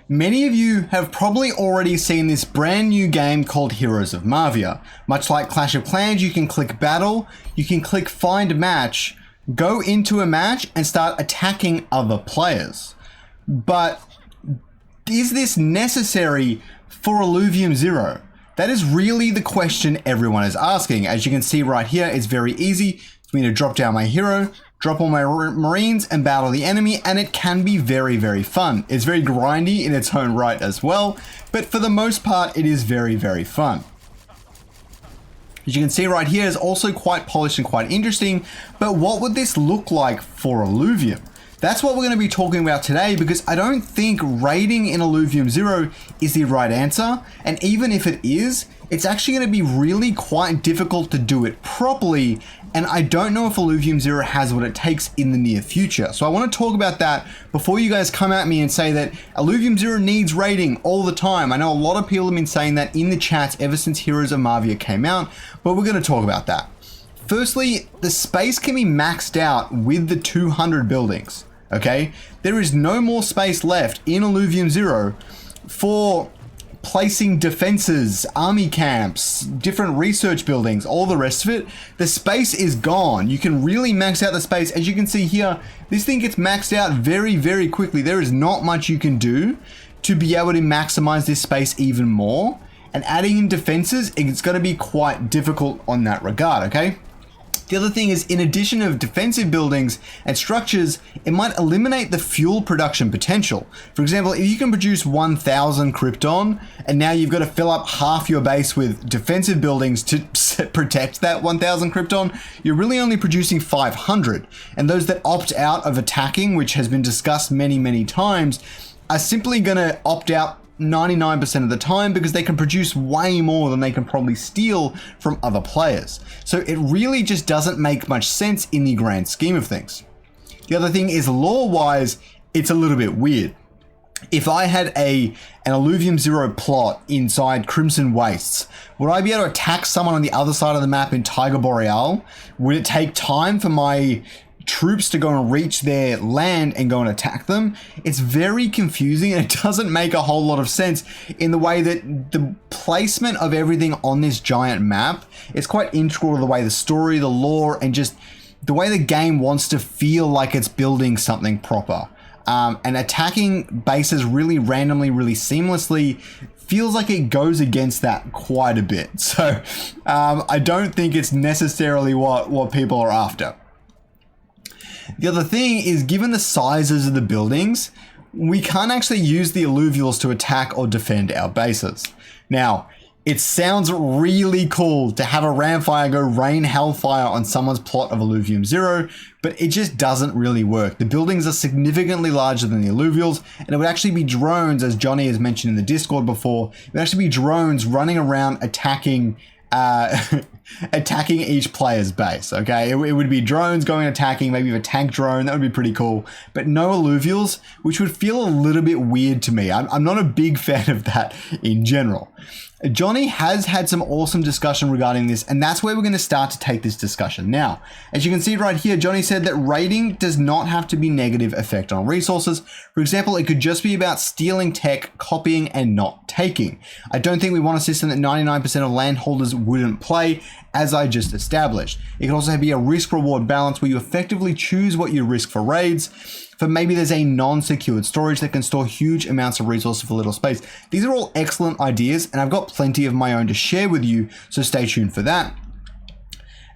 Many of you have probably already seen this brand new game called Heroes of Mavia. Much like Clash of Clans, you can click battle, you can click find match, go into a match and start attacking other players. But is this necessary for Illuvium Zero? That is really the question everyone is asking. As you can see right here, it's very easy for me to drop down my hero, drop all my marines and battle the enemy, and it can be very, very fun. It's very grindy in its own right as well, but for the most part, it is very, very fun. As you can see right here, it's also quite polished and quite interesting, but what would this look like for Illuvium? That's what we're going to be talking about today, because I don't think raiding in Illuvium Zero is the right answer, and even if it is, it's actually going to be really quite difficult to do it properly, and I don't know if Illuvium Zero has what it takes in the near future. So I want to talk about that before you guys come at me and say that Illuvium Zero needs raiding all the time. I know a lot of people have been saying that in the chats ever since Heroes of Mavia came out, but we're going to talk about that. Firstly, the space can be maxed out with the 200 buildings. Okay, there is no more space left in Illuvium Zero for placing defenses, army camps, different research buildings, all the rest of it. The space is gone. You can really max out the space. As you can see here, this thing gets maxed out very, very quickly. There is not much you can do to be able to maximize this space even more. And adding in defenses, it's going to be quite difficult on that regard, okay? The other thing is, in addition of defensive buildings and structures, it might eliminate the fuel production potential. For example, if you can produce 1,000 Krypton, and now you've got to fill up half your base with defensive buildings to protect that 1,000 Krypton, you're really only producing 500. And those that opt out of attacking, which has been discussed many, many times, are simply going to opt out 99% of the time because they can produce way more than they can probably steal from other players. So it really just doesn't make much sense in the grand scheme of things. The other thing is, lore-wise, it's a little bit weird. If I had an Illuvium Zero plot inside Crimson Wastes, would I be able to attack someone on the other side of the map in Tiger Boreal? Would it take time for my troops to go and reach their land and go and attack them? It's very confusing, and it doesn't make a whole lot of sense in the way that the placement of everything on this giant map is quite integral to the way the story, the lore, and just the way the game wants to feel like it's building something proper. And attacking bases really randomly, really seamlessly feels like it goes against that quite a bit. So I don't think it's necessarily what people are after. The other thing is, given the sizes of the buildings, we can't actually use the alluvials to attack or defend our bases. Now, it sounds really cool to have a Ramfire go rain hellfire on someone's plot of Illuvium Zero, but it just doesn't really work. The buildings are significantly larger than the alluvials, and it would actually be drones, as Johnny has mentioned in the Discord before. It would actually be drones running around attacking attacking each player's base. Okay, it would be drones going attacking, maybe a tank drone. That would be pretty cool, but no alluvials, which would feel a little bit weird to me. I'm not a big fan of that in general. Johnny has had some awesome discussion regarding this, and that's where we're going to start to take this discussion now. As you can see right here, Johnny said that raiding does not have to be negative effect on resources. For example, it could just be about stealing tech, copying, and not taking. I don't think we want a system that 99% of landholders wouldn't play, as I just established. It can also be a risk-reward balance where you effectively choose what you risk for raids. For maybe there's a non-secured storage that can store huge amounts of resources for little space. These are all excellent ideas, and I've got plenty of my own to share with you, so stay tuned for that.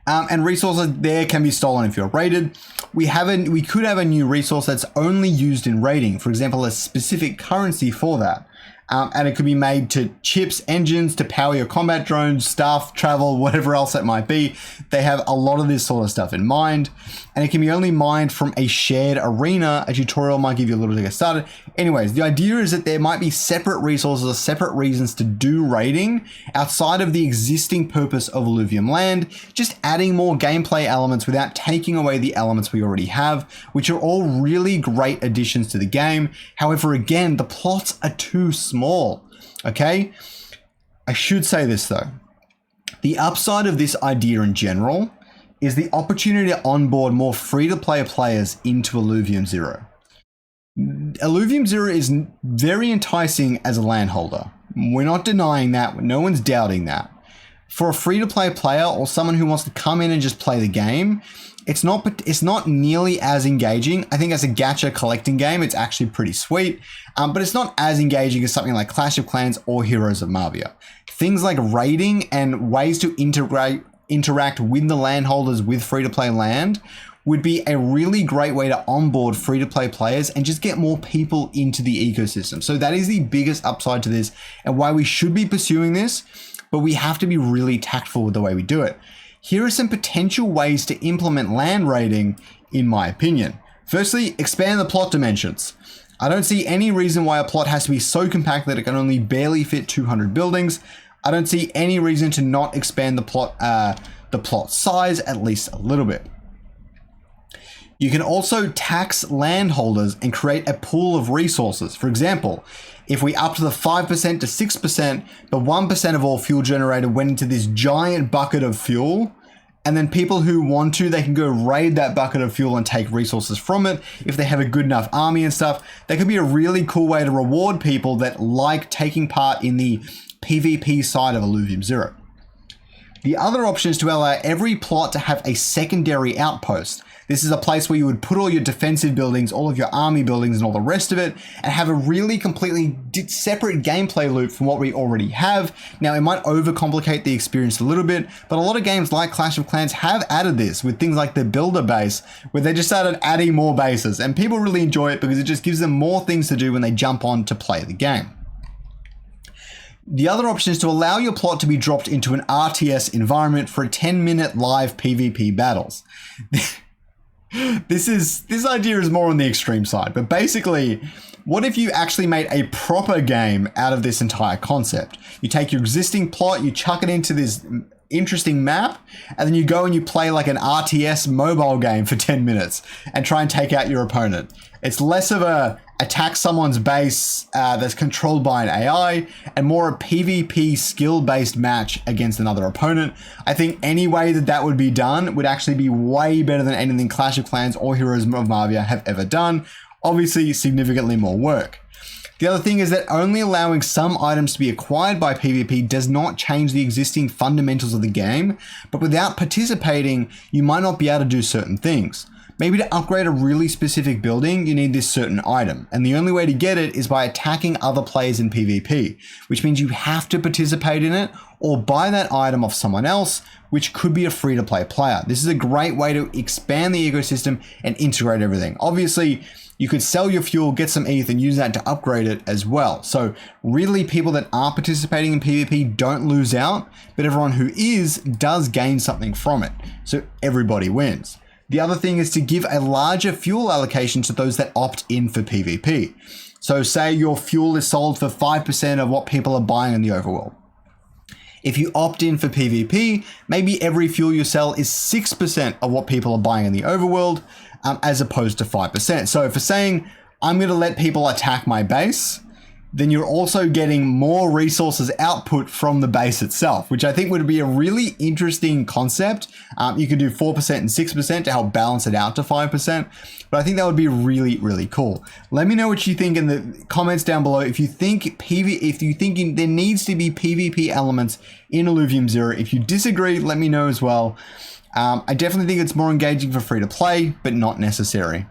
And resources there can be stolen if you're raided. We could have a new resource that's only used in raiding, for example, a specific currency for that. And it could be made to chips, engines, to power your combat drones, staff, travel, whatever else it might be. They have a lot of this sort of stuff in mind, and it can be only mined from a shared arena. A tutorial might give you a little to get started. Anyways, the idea is that there might be separate resources or separate reasons to do raiding outside of the existing purpose of Illuvium Land, just adding more gameplay elements without taking away the elements we already have, which are all really great additions to the game. However, again, the plots are too small, okay? I should say this though. The upside of this idea in general is the opportunity to onboard more free-to-play players into Illuvium Zero. Illuvium Zero is very enticing as a land holder. We're not denying that. No one's doubting that. For a free-to-play player or someone who wants to come in and just play the game, it's not nearly as engaging. I think as a gacha collecting game, it's actually pretty sweet, but it's not as engaging as something like Clash of Clans or Heroes of Mavia. Things like raiding and ways to interact with the land holders with free-to-play land would be a really great way to onboard free-to-play players and just get more people into the ecosystem. So that is the biggest upside to this and why we should be pursuing this, but we have to be really tactful with the way we do it. Here are some potential ways to implement land raiding, in my opinion. Firstly, expand the plot dimensions. I don't see any reason why a plot has to be so compact that it can only barely fit 200 buildings. I don't see any reason to not expand the plot size at least a little bit. You can also tax landholders and create a pool of resources. For example, if we upped the 5% to 6%, but 1% of all fuel generated went into this giant bucket of fuel, and then people who want to, they can go raid that bucket of fuel and take resources from it if they have a good enough army and stuff. That could be a really cool way to reward people that like taking part in the PvP side of Illuvium Zero. The other option is to allow every plot to have a secondary outpost. This is a place where you would put all your defensive buildings, all of your army buildings and all the rest of it, and have a really completely separate gameplay loop from what we already have. Now, it might overcomplicate the experience a little bit, but a lot of games like Clash of Clans have added this with things like the builder base, where they just started adding more bases, and people really enjoy it because it just gives them more things to do when they jump on to play the game. The other option is to allow your plot to be dropped into an RTS environment for 10-minute live PvP battles. This idea is more on the extreme side, but basically, what if you actually made a proper game out of this entire concept? You take your existing plot, you chuck it into this interesting map, and then you go and you play like an RTS mobile game for 10 minutes and try and take out your opponent. It's less of a attack someone's base that's controlled by an AI and more a PvP skill-based match against another opponent. I think any way that would be done would actually be way better than anything Clash of Clans or Heroes of Mavia have ever done. Obviously, significantly more work. The other thing is that only allowing some items to be acquired by PvP does not change the existing fundamentals of the game, but without participating, you might not be able to do certain things. Maybe to upgrade a really specific building, you need this certain item, and the only way to get it is by attacking other players in PvP, which means you have to participate in it or buy that item off someone else, which could be a free-to-play player. This is a great way to expand the ecosystem and integrate everything. Obviously, you could sell your fuel, get some ETH, and use that to upgrade it as well. So really, people that are participating in PvP don't lose out, but everyone who is does gain something from it. So everybody wins. The other thing is to give a larger fuel allocation to those that opt in for PvP. So say your fuel is sold for 5% of what people are buying in the overworld. If you opt in for PvP, maybe every fuel you sell is 6% of what people are buying in the overworld, as opposed to 5%. So for saying, I'm going to let people attack my base, then you're also getting more resources output from the base itself, which I think would be a really interesting concept. You could do 4% and 6% to help balance it out to 5%, but I think that would be really, really cool. Let me know what you think in the comments down below. If you think there needs to be PvP elements in Illuvium Zero. If you disagree, let me know as well. I definitely think it's more engaging for free to play, but not necessary.